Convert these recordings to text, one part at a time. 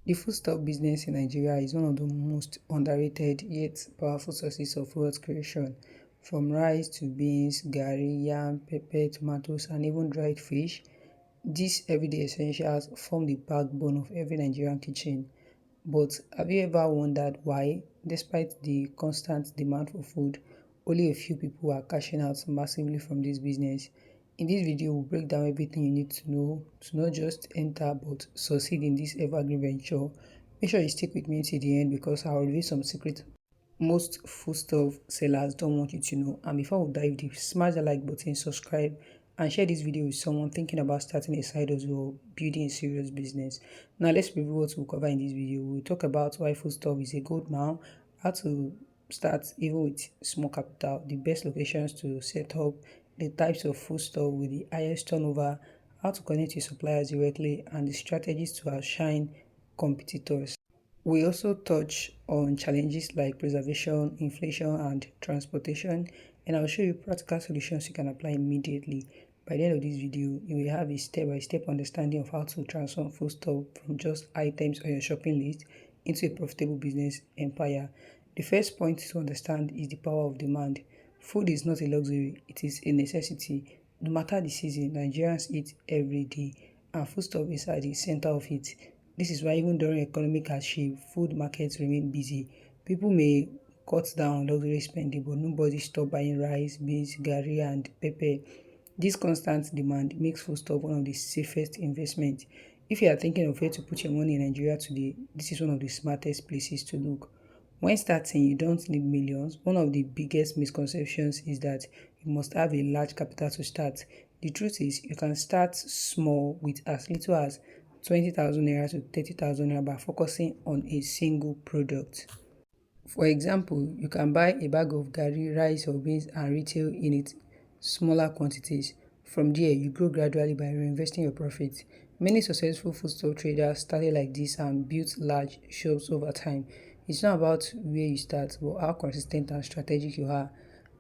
The foodstuff business in Nigeria is one of the most underrated yet powerful sources of wealth creation. From rice to beans, garri, yam, pepper, tomatoes, and even dried fish, these everyday essentials form the backbone of every Nigerian kitchen. But have you ever wondered why, despite the constant demand for food, only a few people are cashing out massively from this business? In this video, we'll break down everything you need to know to not just enter but succeed in this evergreen venture. Make sure you stick with me till the end because I'll reveal some secrets most foodstuff sellers don't want you to know. And before we dive deep, smash the like button, subscribe, and share this video with someone thinking about starting a side hustle or building a serious business. Now let's review what we'll cover in this video. We'll talk about why foodstuff is a gold mine, how to start even with small capital, the best locations to set up, the types of foodstuff with the highest turnover, how to connect with suppliers directly, and the strategies to outshine competitors. We also touch on challenges like preservation, inflation, and transportation, and I'll show you practical solutions you can apply immediately. By the end of this video, you will have a step-by-step understanding of how to transform foodstuff from just items on your shopping list into a profitable business empire. The first point to understand is the power of demand. Food is not a luxury, it is a necessity. No matter the season, Nigerians eat every day, and foodstuff is at the center of it. This is why even during economic hardship, food markets remain busy. People may cut down on luxury spending, but nobody stop buying rice, beans, garri, and pepper. This constant demand makes foodstuff one of the safest investments. If you are thinking of where to put your money in Nigeria today, this is one of the smartest places to look. When starting, you don't need millions. One of the biggest misconceptions is that you must have a large capital to start. The truth is, you can start small with as little as 20,000 naira to 30,000 naira by focusing on a single product. For example, you can buy a bag of garri, rice or beans and retail in its smaller quantities. From there, you grow gradually by reinvesting your profits. Many successful foodstuff traders started like this and built large shops over time. It's not about where you start, but how consistent and strategic you are.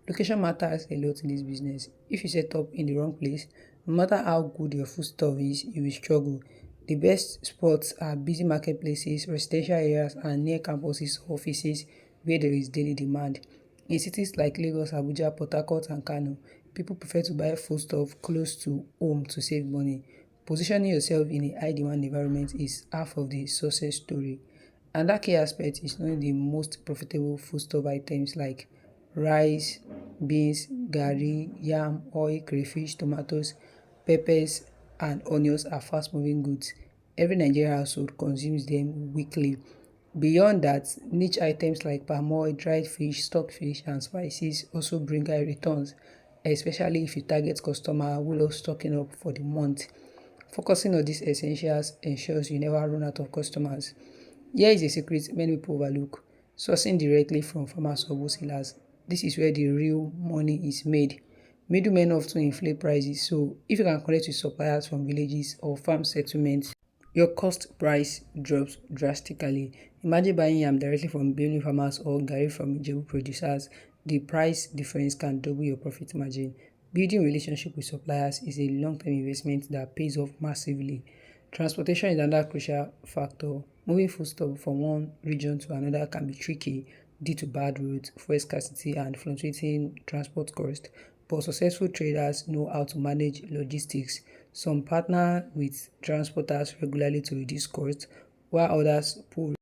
Location matters a lot in this business. If you set up in the wrong place, no matter how good your foodstuff is, you will struggle. The best spots are busy marketplaces, residential areas, and near campuses or offices where there is daily demand. In cities like Lagos, Abuja, Port Harcourt, and Kano, people prefer to buy foodstuff close to home to save money. Positioning yourself in a high-demand environment is half of the success story. Another key aspect is knowing the most profitable foodstuff items like rice, beans, garri, yam, oil, crayfish, tomatoes, peppers, and onions are fast-moving goods. Every Nigerian household consumes them weekly. Beyond that, niche items like palm oil, dried fish, stockfish, and spices also bring high returns, especially if you target customers who love stocking up for the month. Focusing on these essentials ensures you never run out of customers. Here is a secret many people overlook: sourcing directly from farmers or wholesalers. This is where the real money is made. Middlemen often inflate prices, so if you can connect with suppliers from villages or farm settlements, your cost price drops drastically. Imagine buying yam directly from Benue farmers or garri from Ijebu producers. The price difference can double your profit margin. Building relationship with suppliers is a long-term investment that pays off massively. Transportation is another crucial factor. Moving foodstuff from one region to another can be tricky due to bad roads, fuel scarcity, and fluctuating transport costs. But successful traders know how to manage logistics. Some partner with transporters regularly to reduce costs, while others pool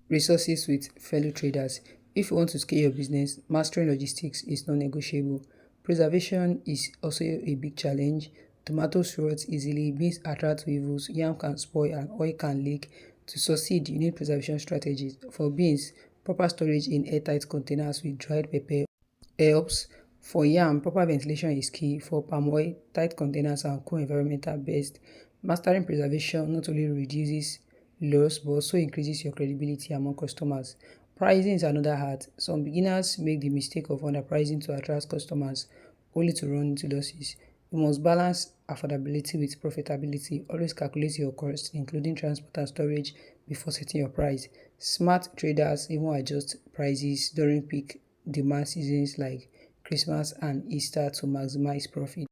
resources with fellow traders. If you want to scale your business, mastering logistics is non-negotiable. Preservation is also a big challenge. Tomatoes rot easily, beans attract weevils, yam can spoil, and oil can leak. To succeed, you need preservation strategies. For beans, proper storage in airtight containers with dried pepper helps. For yam, proper ventilation is key. For palm oil, tight containers and cool environment are best. Mastering preservation not only reduces loss but also increases your credibility among customers. Pricing is another art. Some beginners make the mistake of underpricing to attract customers, only to run into losses. You must balance affordability with profitability. Always calculate your costs, including transport and storage, before setting your price. Smart traders even adjust prices during peak demand seasons like Christmas and Easter to maximize profit.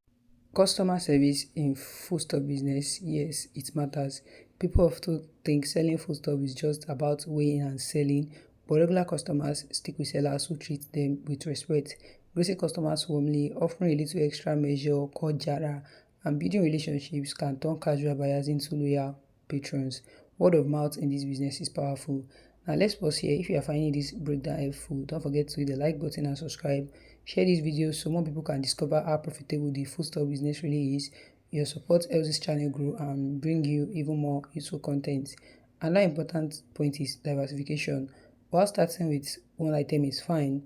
Customer service in foodstuff business, yes, it matters. People often think selling foodstuff is just about weighing and selling, but regular customers stick with sellers who treat them with respect. Greeting customers warmly, offering a little extra measure called jara, and building relationships can turn casual buyers into loyal patrons. Word of mouth in this business is powerful. Now let's pause here. If you are finding this breakdown helpful, don't forget to hit the like button and subscribe. Share this video so more people can discover how profitable the foodstuff business really is. Your support helps this channel grow and bring you even more useful content. Another important point is diversification. While starting with one item is fine,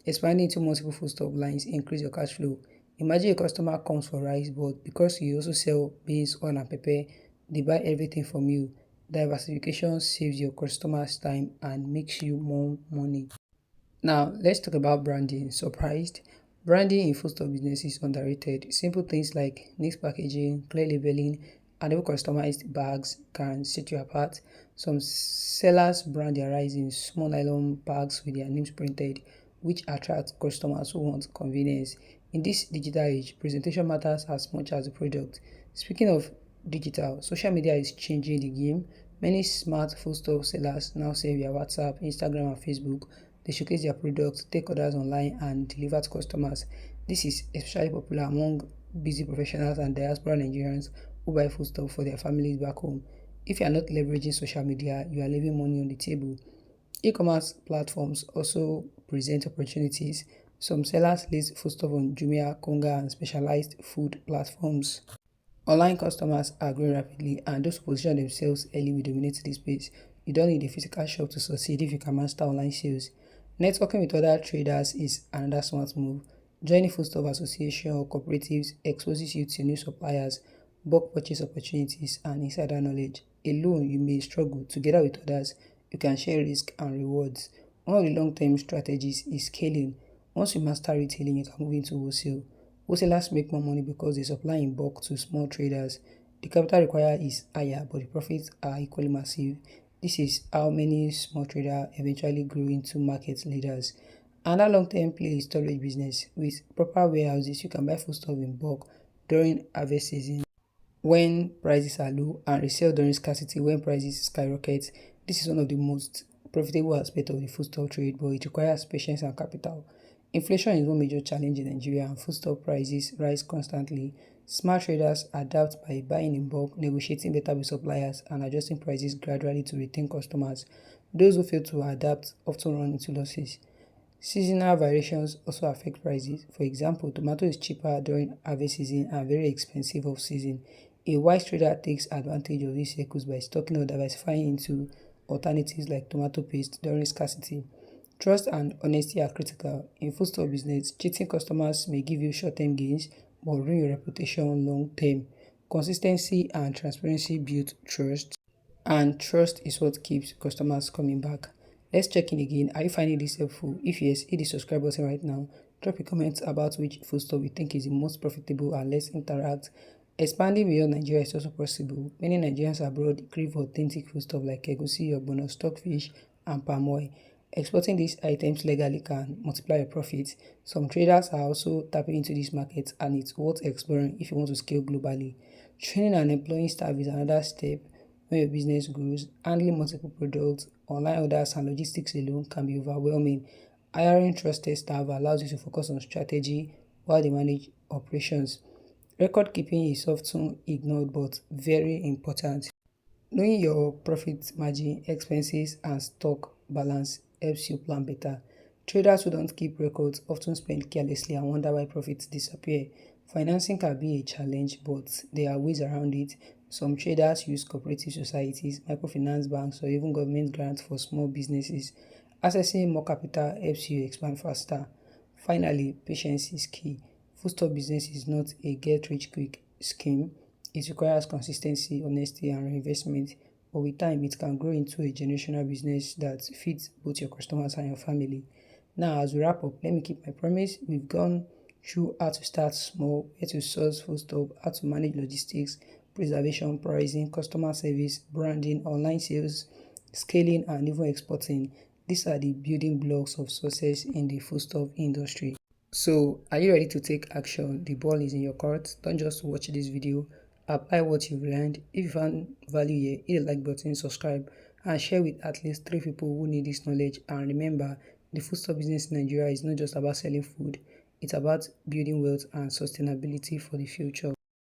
expanding into multiple foodstuff lines increase your cash flow. Imagine a customer comes for rice, but because you also sell beans, oil, and pepper, they buy everything from you. Diversification saves your customers time and makes you more money. Now, let's talk about branding. Surprised? Branding in foodstuff business is underrated. Simple things like neat packaging, clear labeling, and even customized bags can set you apart. Some sellers brand their rice in small nylon bags with their names printed, which attract customers who want convenience. In this digital age, presentation matters as much as the product. Speaking of digital, social media is changing the game. Many smart foodstuff sellers now sell via WhatsApp, Instagram, and Facebook. They showcase their products, take orders online, and deliver to customers. This is especially popular among busy professionals and diaspora Nigerians who buy foodstuff for their families back home. If you are not leveraging social media, you are leaving money on the table. E-commerce platforms also present opportunities. Some sellers list foodstuff on Jumia, Konga, and specialized food platforms. Online customers are growing rapidly, and those who position themselves early will dominate this space. You don't need a physical shop to succeed if you can master online sales. Networking with other traders is another smart move. Joining foodstuff association or cooperatives exposes you to new suppliers, bulk purchase opportunities, and insider knowledge. Alone, you may struggle. Together with others, you can share risk and rewards. One of the long-term strategies is scaling. Once you master retailing, you can move into wholesale. Wholesalers make more money because they supply in bulk to small traders. The capital required is higher, but the profits are equally massive. This is how many small traders eventually grow into market leaders. Another long-term play is storage business. With proper warehouses, you can buy foodstuff in bulk during harvest season when prices are low and resell during scarcity when prices skyrocket. This is one of the most profitable aspects of the foodstuff trade, but it requires patience and capital. Inflation is one major challenge in Nigeria and foodstuff prices rise constantly. Smart traders adapt by buying in bulk, negotiating better with suppliers, and adjusting prices gradually to retain customers. Those who fail to adapt often run into losses. Seasonal variations also affect prices. For example, tomato is cheaper during harvest season and very expensive off-season. A wise trader takes advantage of these cycles by stocking or diversifying into alternatives like tomato paste during scarcity. Trust and honesty are critical. In foodstuff business, cheating customers may give you short-term gains but ruin your reputation long-term. Consistency and transparency build trust, and trust is what keeps customers coming back. Let's check in again. Are you finding this helpful? If yes, hit the subscribe button right now. Drop a comment about which foodstuff you think is the most profitable, and let's interact. Expanding beyond Nigeria is also possible. Many Nigerians abroad crave authentic foodstuff like egusi, ogbono, stockfish, and palm oil. Exporting these items legally can multiply your profits. Some traders are also tapping into this market, and it's worth exploring if you want to scale globally. Training and employing staff is another step. When your business grows, handling multiple products, online orders, and logistics alone can be overwhelming. Hiring trusted staff allows you to focus on strategy while they manage operations. Record keeping is often ignored but very important. Knowing your profit margin, expenses, and stock balance helps you plan better. Traders who don't keep records often spend carelessly and wonder why profits disappear. Financing can be a challenge, but there are ways around it. Some traders use cooperative societies, microfinance banks, or even government grants for small businesses. Accessing more capital helps you expand faster. Finally, patience is key. Foodstuff business is not a get-rich-quick scheme. It requires consistency, honesty, and reinvestment, but with time, it can grow into a generational business that fits both your customers and your family. Now, as we wrap up, let me keep my promise. We've gone through how to start small, where to source foodstuff, how to manage logistics, preservation, pricing, customer service, branding, online sales, scaling, and even exporting. These are the building blocks of success in the foodstuff industry. So, are you ready to take action? The ball is in your court. Don't just watch this video. Apply what you've learned. If you found value here, hit the like button, subscribe, and share with at least 3 people who need this knowledge. And remember, the foodstuff business in Nigeria is not just about selling food, it's about building wealth and sustainability for the future.